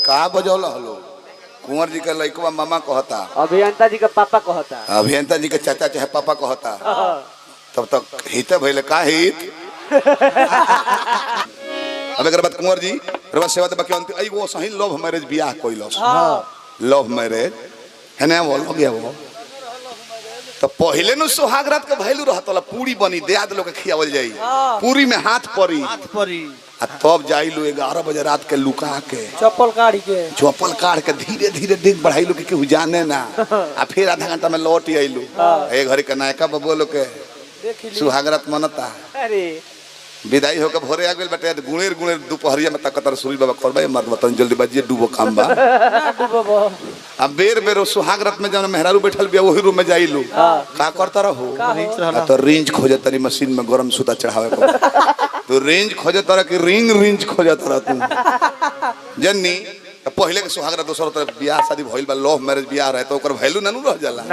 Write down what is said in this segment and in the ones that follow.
का बजौल हलो कुंवर जी के लइकवा मामा कहता, अभियंता जी का पापा कहता, अभियंता जी के चाचा चाहे पापा कहता, तब तक हित भइले का हित। अब एक बात कुंवर जी रवा सेवा बाकी अंत आई वो सही लव मैरिज बियाह कोइलस। लव मैरिज है ना बोल हो गया वो तो पहले न सुहाग रात के भैलू रहतला पूरी बनी देहात लोग के खियावल जाई पूरी में हाथ परी आ तब जाइलू 11 बजे रात के लुका के चप्पल काट के धीरे धीरे डिग बढ़ाइलू के केहू जाने ना आ फिर आधा घंटा में लौट आइलू ए घरे के नायका बबुआ लोग के सुहाग रात मनता। अरे विदाई होकर भोरे आ गेल बेटे गुणेर गुणेर दोपहरिया में तकतर सूरज बाबा करबे मर्द बतन जल्दी बजिए डूबो काम बा अब बेर बेर सुहाग रात में जब मेहरारू बैठल बिया वही रूम में जाइलू का करता रहो तो रेंज खोजे तरी मशीन में गरम सूता चढ़ावे को तो रेंज खोजे तरह की रिंग खोजे तरह तू जन्नी पहले के सुहाग रात दोसर तरफ बियाह शादी भइल बा लव मैरिज बियाह रहे तो ओकर वैल्यू ना रह जाला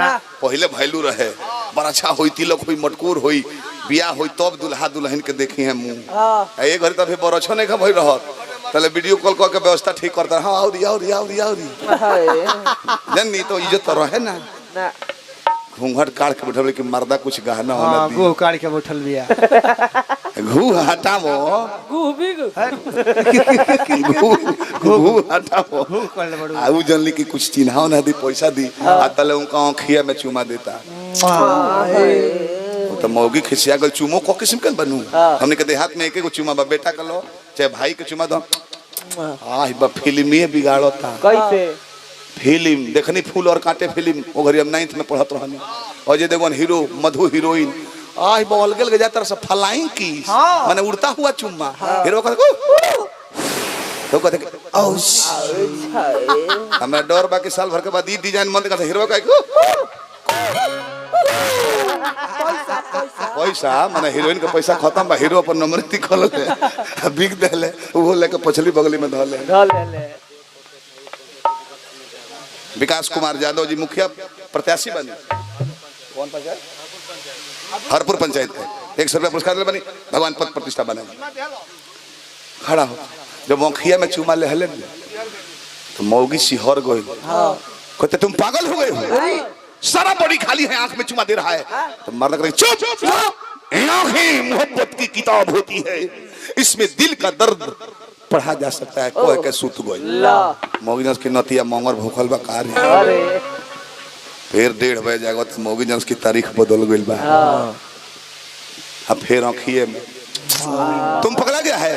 पहले वैल्यू रहे बड़ा अच्छा होई तिलक होई मटकूर होई बियाह होई तब दुल्हा दुल्हन के देखी है मुंह ए घर तभी बरछो नहीं का भई रहत तले वीडियो कॉल क के व्यवस्था ठीक करता हां और जन्नी तो इज्जत तो रहे ना घूंघट काट के बैठल कि मर्दा कुछ गहना होना दी गो काट के बैठल बिया घू हटावो गु हटावो आउ जनली की कुछ चिन्हाव ना दी पैसा दी आ तले उनका आंखिया में चुमा देता तो मौगी खिसिया गल चुमो को किस्म के बनू हमने के देहात में एक चुमा बा बेटा का लो चाहे भाई के चुमा दो आह बा फिल्म में बिगाड़ता कैसे फिल्म देखनी फूल और कांटे फिल्म वो घरी हम 9th में पढ़त रहनी अजय देवगन हीरो मधु हीरोइन आह बॉल गेल के जातर से फ्लाइंग की माने उड़ता हुआ चुम्मा हीरो का तो कहते हमें डर बाकी साल भर के बाद ई डिजाइन मन का हीरो का पैसा माने हीरोइन के पैसा खत्म बा हीरो अपन नंबर लिखल ले बिक देले वो लेके पछली बगली में धले विकास कुमार यादव जी मुखिया प्रत्याशी बने कौन पंचायत हरपुर पंचायत के 100 रुपया पुरस्कार बनी भगवान पद प्रतिष्ठा बने खड़ा हो जब मुखिया में चुमा ले हले तो मौगी सिहर गई कहते तुम पागल हो गए हो सारा बॉडी खाली है आंख में चुमा दे रहा है तो मर्द करे चुप आंखें मोहब्बत की किताब होती है इसमें दिल का दर्द पढ़ा जा सकता है कोई के सुत गई मौगीजंस की नतिया मंगर भूखल बा कार फिर 1:30 बजे जाएगा तो मौगीजंस की तारीख बदल गई बा अब फिर आंखिए में तुम पगला गया है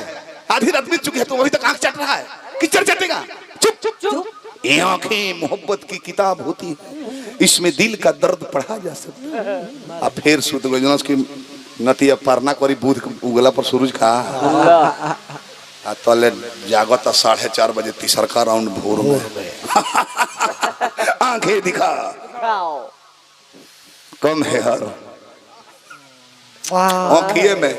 आधी रात बीत चुकी है तो अभी तक आंख चट रहा है किचड़ चटेगा चुप चुप चुप ये आंखें मोहब्बत की किताब होती है इसमें दिल का दर्द पढ़ा जा सकता है अब फिर सुत गई की नतिया परना करी बूध उगला पर सूरज का तले जागत 4:30 बजे तीसरा राउंड भोर में आंखें दिखा कम है हर आंखिए में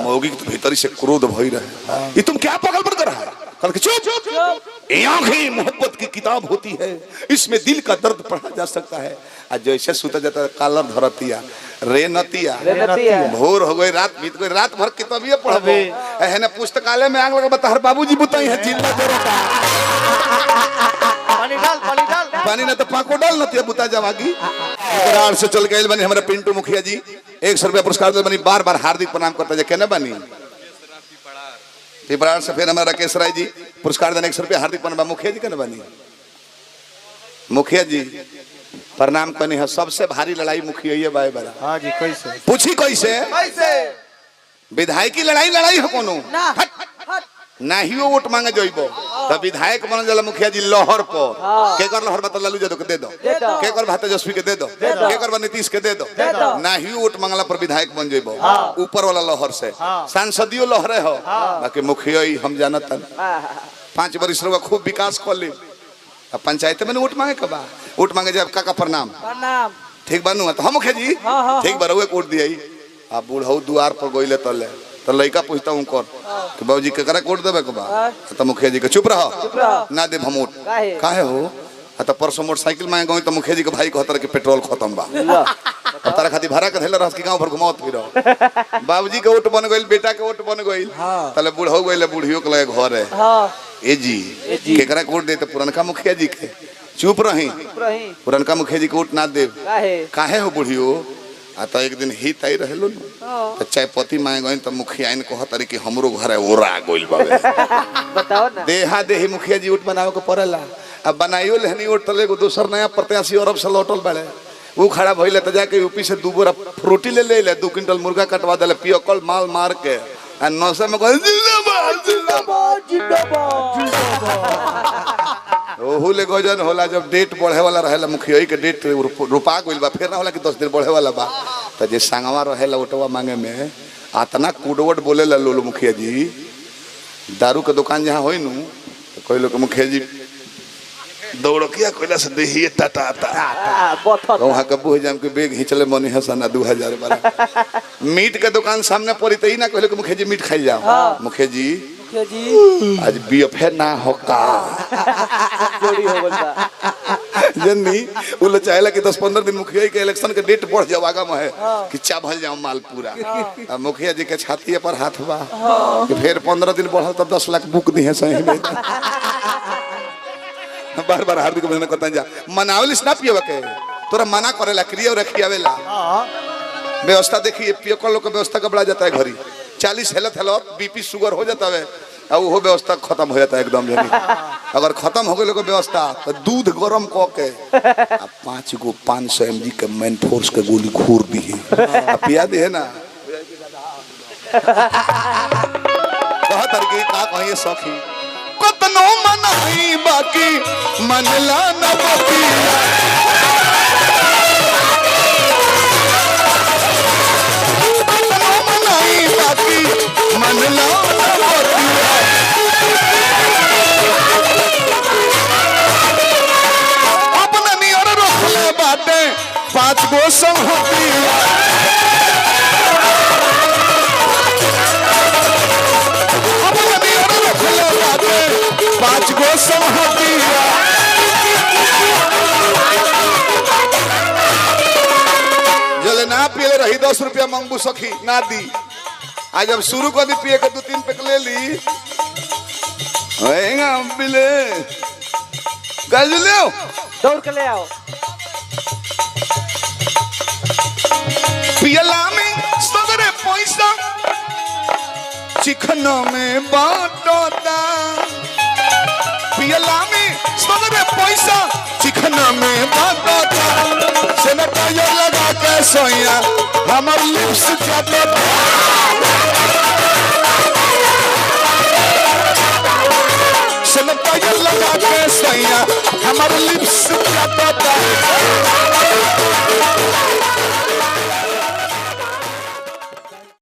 मौगी के भीतर से क्रोध भई रहे ये तुम क्या पागलपन कर रहा है कल के चुप ये आंखें मोहब्बत की किताब होती है इसमें दिल का दर्द पढ़ा जा सकता है आज जैसे सुता जाता है कालर धरतिया रे नतिया भोर हो गई रात बीत गई रात भर किताबियां पढ़बो है ना पुस्तकालय में आग लगा बता हर बाबूजी बुताई है जिल्ला जोरता पानी ना तो पाको डाल नतिया बुता जावागी बराड़ से चल गए बनी हमारे पिंटू मुखिया जी 100 रुपया पुरस्कार दे बनी बार बार हार्दिक प्रणाम करता है कहना बनी पिपराड़ से फिर हमारा राकेश राय जी पुरस्कार देने 100 रुपया हार्दिक प्रणाम मुखिया जी कहना बनी मुखिया जी प्रणाम करनी है सबसे भारी लड़ाई मुखिया बाय बड़ा हाँ जी कैसे पूछी कैसे विधायक की लड़ाई हो कोनो ना ही वो वोट मांगे जइबो तो विधायक बन जाला मुखिया जी लहर पर के कर लहर मतलब लालू यादव के दे दो के कर भात तेजस्वी के दे दो के कर नीतीश के दे दो ना ही वोट मांगला पर विधायक बन जइबो ऊपर वाला लहर से सांसदियो लहरे हो बाकी मुखिया ही हम जानत 5 वर्ष रहुआ खूब विकास कर ली पंचायत में वोट मांगे कबा वोट मांगे जब काका प्रणाम ठीक बनू तो हम मुखिया जी ठीक बरुए वोट दिया आप बूढ़ऊ द्वार पर गइले तले तो लड़का पूछता हूँ कौन कि बाबूजी केकरा वोट देवे कबा तो मुखिया जी के चुप रहो ना दे हम वोट काहे हो तो परसों मोटरसाइकिल मांगे गई तो मुखिया जी के भाई कहता कि पेट्रोल खत्म बा अब तारा खातिर भाड़ा के धैले रहस कि गांव भर घुमाओ फिरो बाबूजी के वोट बन गइल बेटा के वोट बन गइल तले बूढ़ऊ गइले बूढ़ियो के लगे घर है ए जी केकरा वोट दे तो पुरनका मुखिया जी के चुप रही पुरनका मुखिया जी के वोट ना दे काहे हो बुढ़ियो आ तो एक दिन हित आई रहलो न तो चाय पति मांगे गई तो मुखिया इन को हतरी कि हमरो घर है ओरा गोइल बाबे बताओ ना देहा देही मुखिया जी वोट बनावे को पड़ेला अब बनाइयो लेहनी वोट तले को दूसर नया प्रत्याशी अरब से लौटल बड़े वो खड़ा भइले तो जाके यूपी से 2 बोरा फ्रूटी ले 2 क्विंटल मुर्गा कटवा देले पियकल माल मार के आ नौसे में कहल ओहू ले गजन होला जब डेट बढ़े वाला रहेला मुखिया के डेट रुपा गइल बा फिर ना होला कि 10 दिन बढ़े वाला बा त जे संगवा रहेला ओटवा मांगे में आतना कुडवट बोलेला लोलो मुखिया जी दारू के दुकान जहां होई नु तो कहलो कि मुखिया जी दौड़किया कोइला से देहिए टाटा बता वहां कबू हो जाम के बेग हिचले मनी हसना 2000 वाला मीट के दुकान सामने पड़ी त ई ना कहलो कि मुखिया जी मीट खाई जाओ मुखिया जी आज बीएफए ना होका जोड़ी हो गल जन्नी उल चाहेला कि 10-15 दिन मुखिया के इलेक्शन के डेट बढ़ जाओ आगा में है कि चाभल जाओ माल पूरा अब मुखिया जी के छाती पर हाथ बा कि फिर 15 दिन बढ़ल तब 10 लाख बुक दी है सही में बार बार हार्दिक अभिनंदन करता जा मनावलिस ना पियवा के तोरा मना करेला क्रिया रखियावेला व्यवस्था देखिए पियकल लोग के व्यवस्था गबड़ा जाता है घरी 40 हेलत हेलत बीपी शुगर हो जाता है अब वो व्यवस्था खत्म हो जाता है एकदम जनी अगर खत्म हो गए लोग व्यवस्था तो दूध गरम क के 5 गो 500 mg के मेन फोर्स के गोली घूर दी है पिया दी है ना बहुत तरीके का कहिए सखी कतनो मनाई बाकी मनला न बाकी कतनो मनाई बाकी मनला न बाकी अपना नियर रखले बाटे 5 गो संहति अपना नियर रखले बाटे 5 गो संहति जले ना पिए रही 10 रुपया मंगबू सखी ना दी आज जब शुरू कर दी पिए के 2-3 पैक ले ली होएगा बिले गज ले दौड़ के ले आओ पियला में सगरे पैसा चिकन में बाटोदा पियला में सगरे पैसा चिकन में बाटोदा सैनिटाइजर लगा के सोया हमर लिप्स जाते सैनिटाइजर लगा के सोया हमर लिप्स जाते